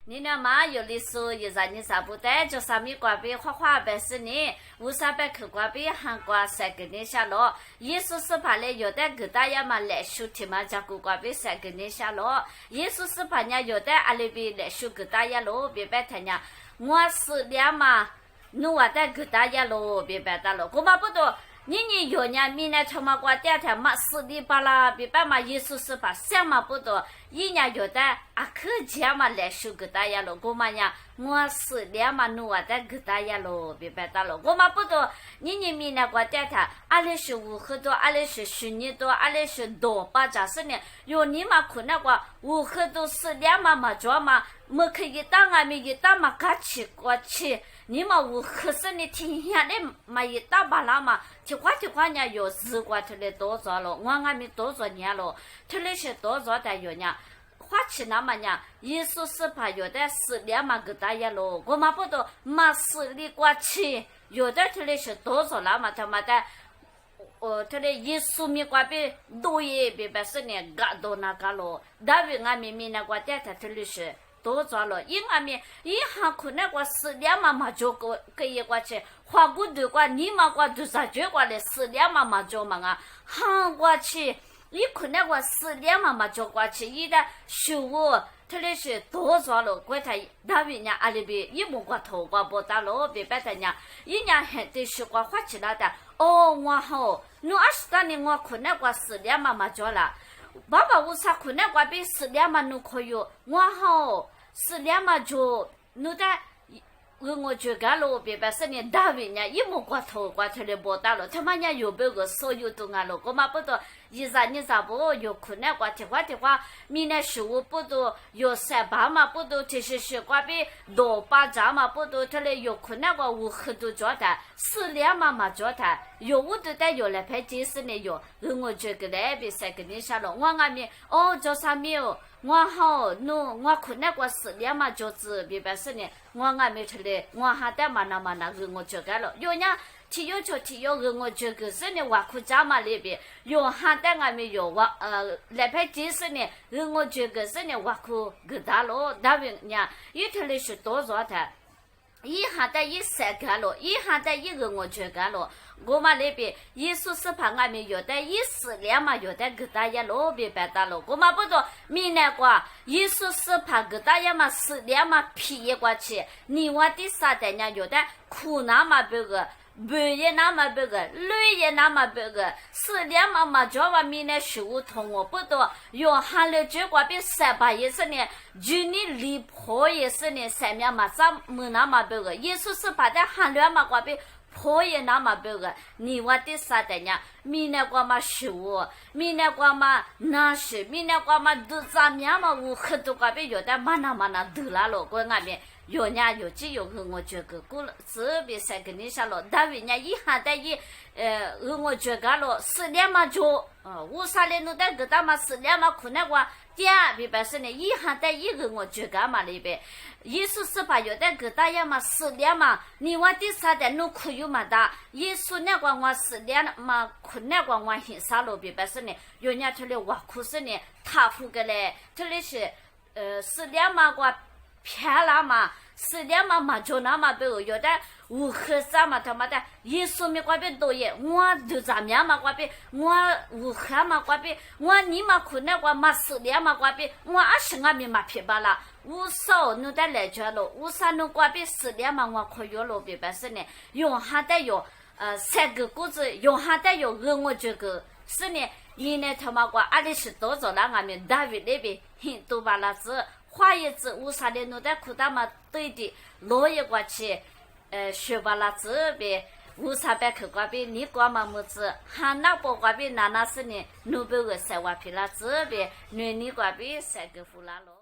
你那嘛有的时候也让你啥不得，就上面挂边画画白是你，5300去挂边韩国3个年下落，耶稣是怕嘞有的给大家嘛来修题嘛，加古挂边3个年下落，耶稣是怕人有的阿里边来修给大家咯，别白他人，我是两嘛，努我的给大家咯，别白大咯，我嘛不多。你有年明年他妈过第天嘛死的巴拉，别把嘛耶稣是把什么不多，一年有的啊可家嘛来修给大家咯，我嘛呀我是两嘛努啊的给大家咯，别白大咯，我嘛不多，你明年过第天，阿里是五很多，阿里是10年多，阿里是多把假设呢，有你嘛可能过五很多是两嘛做嘛，没可以打啊没一打嘛卡起过去。你嘛我可是你听下来嘛一大把啦嘛，听话呢有时光出来多少了，我还没多少年了，出来是多少的有呢？花起那么呢，耶稣是怕有的是两嘛给大家了，我嘛不懂嘛是里过去，有的出来是多少啦嘛他妈的，出来耶稣没过别多也别把是呢搞到那个了，大卫俺们那个在他出来是。多少了？因俺们一行可能我4两嘛就可以过去，花骨头过你嘛过多少就过来4两嘛就嘛啊，行过去，一可能我4两嘛就过去，一的收入他那是多少了？过他那边呢阿里边一木过头过不大了，别白的呢，一年还得是过花起来的。哦，我好，你20多年我可能过4两嘛就了，爸爸我啥可能过比4两嘛你可以，我好。4两嘛就弄的，我觉得了，别把是你大卫呢，一木过头的不大了，他妈呢有别个所有都俺了，我嘛不多，你咋不有可能过的话，明年15不多，有38嘛不多，这是过比多8张嘛不多，他嘞有可能过5很多做的，4两嘛做的，有我都得有来拍电视呢有，我觉得嘞别3个年下了，我俺们哦做啥没有？我好，我可能过4两嘛就是别白是呢，我还没出来，我还得嘛那我觉得了，有人体育我觉得是呢，我可家嘛那边有还得俺没有来拍电视呢，我觉得是呢，我可给他了，大卫呢，一天里是多少的？一下的3个了，一下的1个我觉得了。我们那边耶稣是怕俺们有的4两嘛，有的给大家路别白大了。我们不懂，明年过耶稣是怕给大家嘛4两嘛皮过去，你我的啥的呢？有的苦那么别个。白也那么别个，绿也那么别个，4两嘛叫我明年15同我不多，用韩了结果比38也是呢，就你离谱也是呢，3面嘛咋没那么别个，耶稣是把的韩了嘛过比。破也那么别个，你我的啥的呢？明年过嘛15，明年过嘛90，明年过嘛都咋面嘛我很多个别有的嘛那都来了，我俺们。有年有几有个我觉得过了，这边3个年下了，但为呢一下的我觉得了4两嘛就50年弄的给他嘛4两嘛可能我第二别是呢一下的1个我觉得嘛那边，耶稣是把有的给大家嘛4两嘛，你我的啥的弄可有嘛的，耶稣那个我4两嘛可能我很少了别是呢，有年出来我可是呢他付个嘞，这里是4两嘛我。骗了嘛，4两嘛就那么多，有的5和3嘛他妈的，耶稣没过别多耶，我就咋样嘛过别，我5和嘛过别，我你嘛可能我嘛4两嘛过别，我20俺没嘛皮巴啦，50弄得来着了，50弄过别4两嘛我可以了别白是呢，用还得有3个谷子，用还得有我这个是呢，因为他妈过阿里是多少了，俺们单位那边很多把那子。花叶子50年弄的苦大嘛对的，落叶过去，学把那这边500去过边，你过嘛么子，喊那不过边那是呢，弄不个3万皮了这边，你过边3个付了咯。